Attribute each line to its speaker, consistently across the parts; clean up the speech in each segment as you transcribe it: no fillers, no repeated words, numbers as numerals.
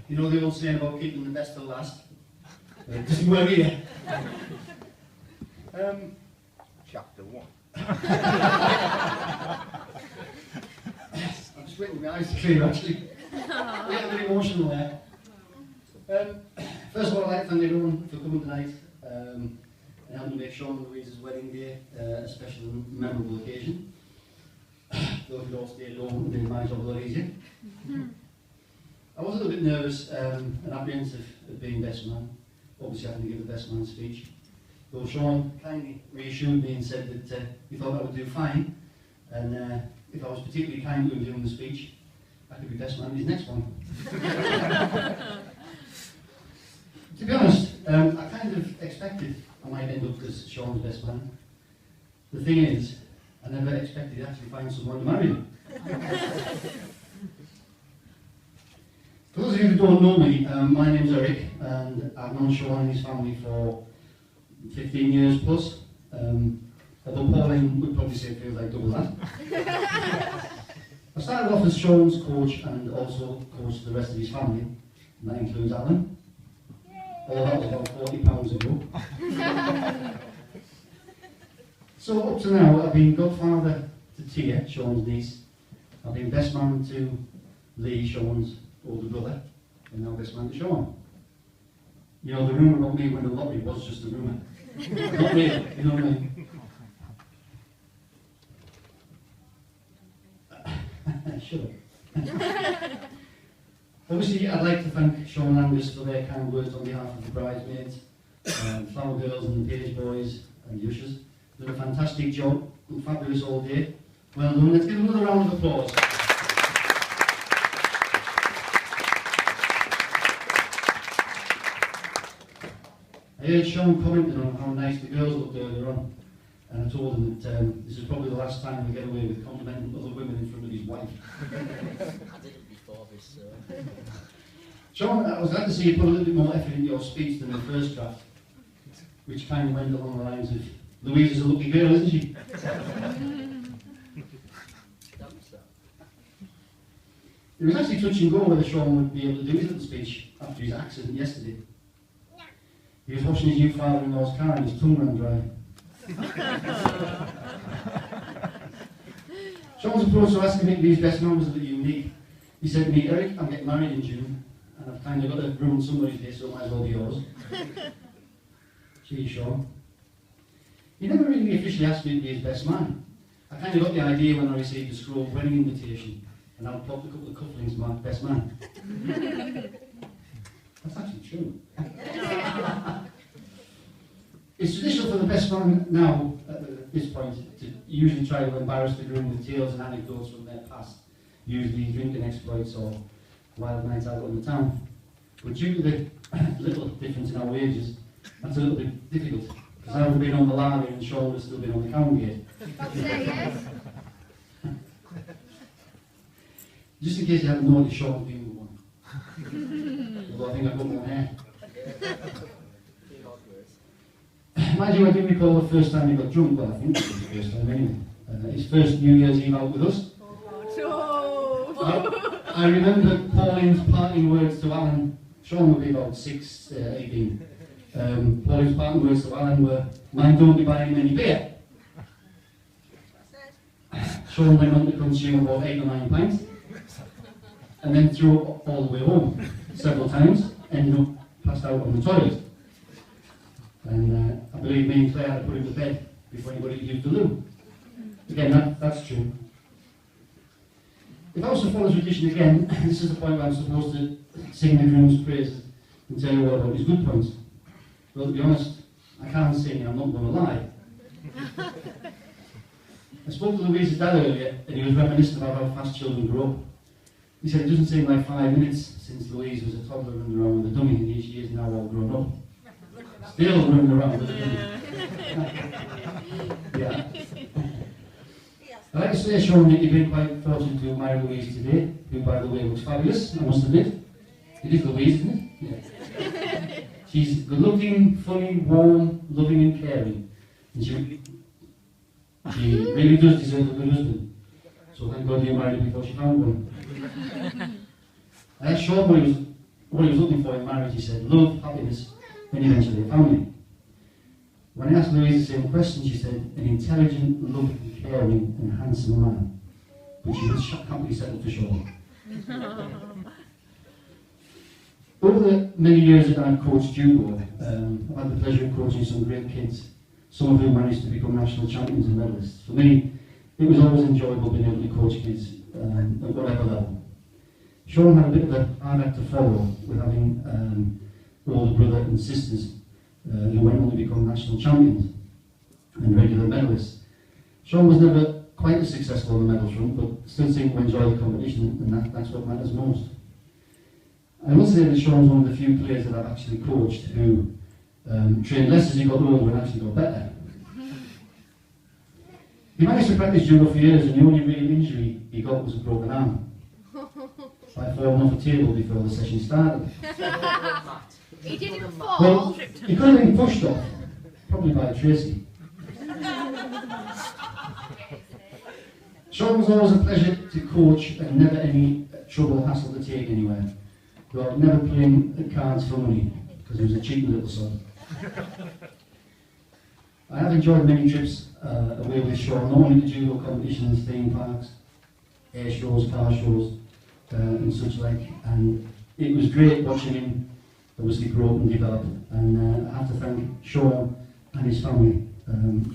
Speaker 1: You know the old saying about keeping the best till last? It doesn't work here.
Speaker 2: Chapter 1.
Speaker 1: I'm just waiting for my eyes to clear, actually. I'm getting a bit emotional there. First of all, I'd like to thank everyone for coming tonight and helping make Sean and Louise's wedding day a special and memorable occasion. Those who all stayed home and made my job a lot easier. I was a little bit nervous and apprehensive of being best man, obviously having to give the best man speech. Though Sean kindly reassured me and said that he thought I would do fine, and if I was particularly kind to him during the speech, I could be best man in his next one. To be honest, I kind of expected I might end up as Sean's best man. The thing is, I never expected to actually find someone to marry him. For those of you who don't know me, my name's Eric, and I've known Sean and his family for 15 years plus. Although Pauline would probably say it feels like double that. I started off as Sean's coach and also coached the rest of his family, and that includes Alan. All that was about 40 pounds ago. So up to now, I've been godfather to Tia, Sean's niece. I've been best man to Lee, Sean's older brother, and now best man to Sean. You know, the rumour about me winning the lottery was just a rumour. Not real, you know what I mean? Shut up. Obviously, I'd like to thank Sean and Angus for their kind words on behalf of the bridesmaids, flower girls and the page boys and the ushers. Did a fantastic job, fabulous all day. Well done. Let's give them another round of applause. I heard Sean commenting on how nice the girls looked earlier on, and I told him that this is probably the last time we get away with complimenting other women in front of his wife.
Speaker 3: I did it before this, so...
Speaker 1: Sean, I was glad to see you put a little bit more effort into your speech than the first draft, which kind of went along the lines of, Louise is a lucky girl, isn't she? It was actually touch and go whether Sean would be able to do his little speech after his accident yesterday. He was washing his new father-in-law's car and his tongue ran dry. Sean's approach to asking me to be his best man was a bit unique. He said to me, Eric, I'm getting married in June, and I've kind of got to ruin somebody's day, so it might as well be yours. Gee, Sean. He never really officially asked me to be his best man. I kind of got the idea when I received a scroll wedding invitation, and I'd popped a couple of cufflinks to my best man. That's actually true. It's traditional for the best man now, at this point, to usually try to embarrass the groom with tales and anecdotes from their past, usually drinking exploits or wild nights out on the town. But due to the little difference in our wages, that's a little bit difficult, because I would have been on the lager and Sean would have still been on the Cowgate.
Speaker 4: Yes.
Speaker 1: Just in case you haven't noticed, Sean's been the one. Although I think I've got more hair. Mind you, I do recall the first time he got drunk. Well, I think it was the first time anyway. His first New Year's Eve out with us. I remember Pauline's parting words to Alan. Sean would be about 18. Pauline's parting words to Alan were, "Mind don't be buying any beer." Sean went on to consume about 8 or 9 pints, and then threw up all the way home several times, ended up passed out on the toilet. And I believe me and Claire had to put him to bed before anybody could use the loo. Again, that's true. If I was to follow tradition again, this is the point where I'm supposed to sing the groom's praises and tell you all about his good points. Well, to be honest, I can't sing, I'm not going to lie. I spoke to Louise's dad earlier, and he was reminiscing about how fast children grow up. He said it doesn't seem like 5 minutes since Louise was a toddler running around with a dummy, and here she is now all grown up. Still running around with a dummy. Yeah. I'd like to say, Sean, that you've been quite fortunate to marry Louise today, who, by the way, looks fabulous, I must admit. It is Louise, isn't it? Yeah. She's good-looking, funny, warm, loving and caring. And she really does deserve a good husband. So thank God you married her before she found one. I asked Sean what he was looking for in marriage. He said, love, happiness, and eventually a family. When I asked Louise the same question, she said, an intelligent, loving, caring, and handsome man. But she was happily settled for Sean. Over the many years that I've coached judo, I've had the pleasure of coaching some great kids, some of whom managed to become national champions and medalists. For me, it was always enjoyable being able to coach kids at whatever level. Sean had a bit of a hard act to follow with having older brother and sisters who went on to become national champions and regular medalists. Sean was never quite as successful on the medal front, but still seemed to enjoy the competition, and that's what matters most. I will say that Sean's one of the few players that I've actually coached who trained less as he got older and actually got better. He managed to practice judo for years, and the only real injury he got was a broken arm by falling off a table before the session started.
Speaker 4: He didn't fall.
Speaker 1: Well, he could have been pushed off, probably by Tracy. Sean was always a pleasure to coach and never any trouble, hassle to take anywhere. But never playing the cards for money, because he was a cheap little son. I have enjoyed many trips away with Sean, not only to judo competitions, theme parks, air shows, car shows, and such like. And it was great watching him obviously grow up and develop. And I have to thank Sean and his family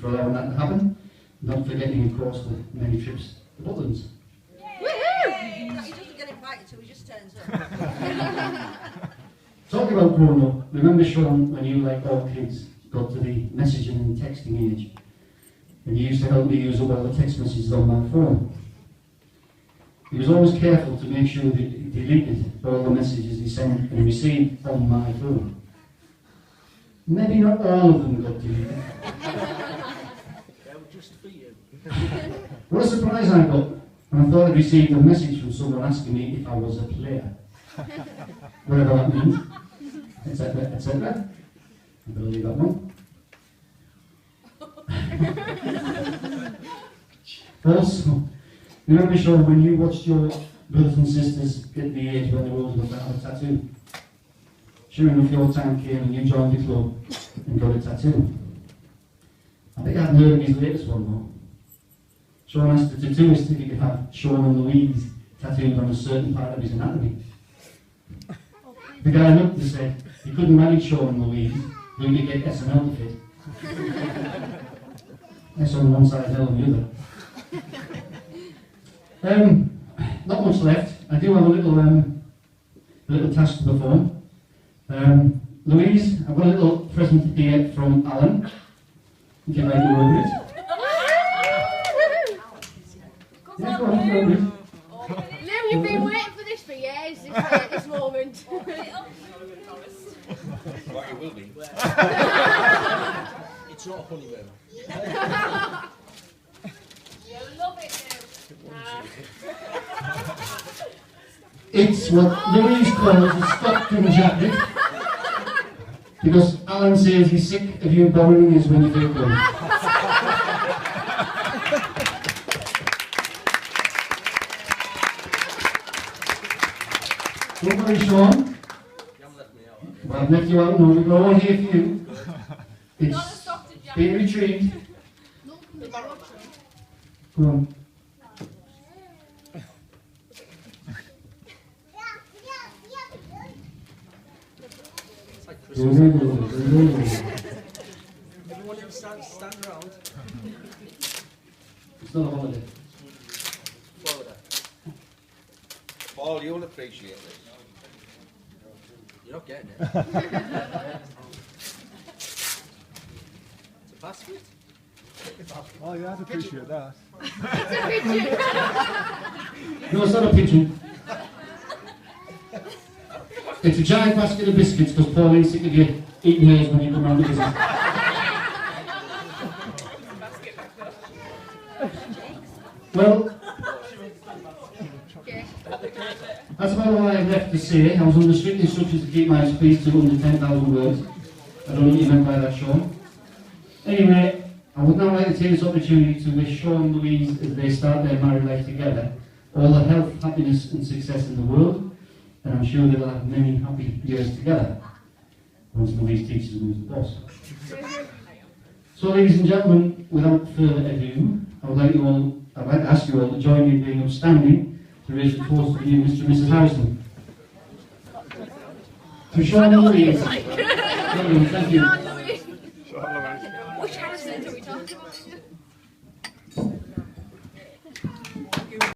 Speaker 1: for allowing that to happen. Not forgetting, of course, the many trips to Butlins.
Speaker 4: He doesn't get invited, so he just turns up.
Speaker 1: Talking about growing up, remember Sean when you, like all kids, got to the messaging and texting age, and you used to help me use up all the text messages on my phone. He was always careful to make sure that he deleted all the messages he sent and received on my phone. Maybe not all of them got deleted.
Speaker 3: They were just for you.
Speaker 1: What a surprise I got when I thought I'd received a message from someone asking me if I was a player. Whatever that means, etc., etc. I believe that one. Also, remember Sean, when you watched your brothers and sisters get to the age when they were old enough to have a tattoo? Sure enough, your time came and you joined the club and got a tattoo. I think I hadn't heard of his latest one though. Sean asked the tattooist if he could have Sean and Louise tattooed on a certain part of his anatomy. The guy looked and said he couldn't manage Sean and Louise, who could get SNL to fit. S on one side, L on the other. Not much left. I do have a little task to perform. Louise, I've got a little present here from Alan. Would you like to open it? Yeah, go on, open it.
Speaker 4: Lou, you've been waiting for this for years, this moment.
Speaker 2: What you will be.
Speaker 3: It's not a honeymoon.
Speaker 4: You'll love it, Lou.
Speaker 1: It's what Louise calls a Stockton jacket. Because Alan says he's sick of you borrowing his when you feel good. Don't worry, Sean.
Speaker 3: You haven't left me out.
Speaker 1: Well, I've left you out, no, we're all here for you. It's been retrieved. Go on.
Speaker 3: It's like Christmas. Everyone in stand around.
Speaker 1: It's not a holiday.
Speaker 3: Florida.
Speaker 2: Paul, you'll appreciate this.
Speaker 3: You're not getting it. It's a basket.
Speaker 5: Oh yeah, I'd appreciate that.
Speaker 1: No, it's not a pigeon. It's a giant basket of biscuits because Pauline's sick of you eating hers when you come round the visit. Well, that's about all I have left to say. I was under strict instructions to keep my speech to under 10,000 words. I don't know what you meant by that, Sean. Anyway, I would now like to take this opportunity to wish Sean and Louise, as they start their married life together, all the health, happiness and success in the world. and I'm sure they'll have many happy years together once Louise teaches them who's the boss. So, ladies and gentlemen, without further ado, I'd like to ask you all to join me in being upstanding to raise the toast to you, Mr. and Mrs. Harrison. To Sean Louise. Thank you.
Speaker 5: Sure, Louise.
Speaker 4: Which Harrison are we talking about?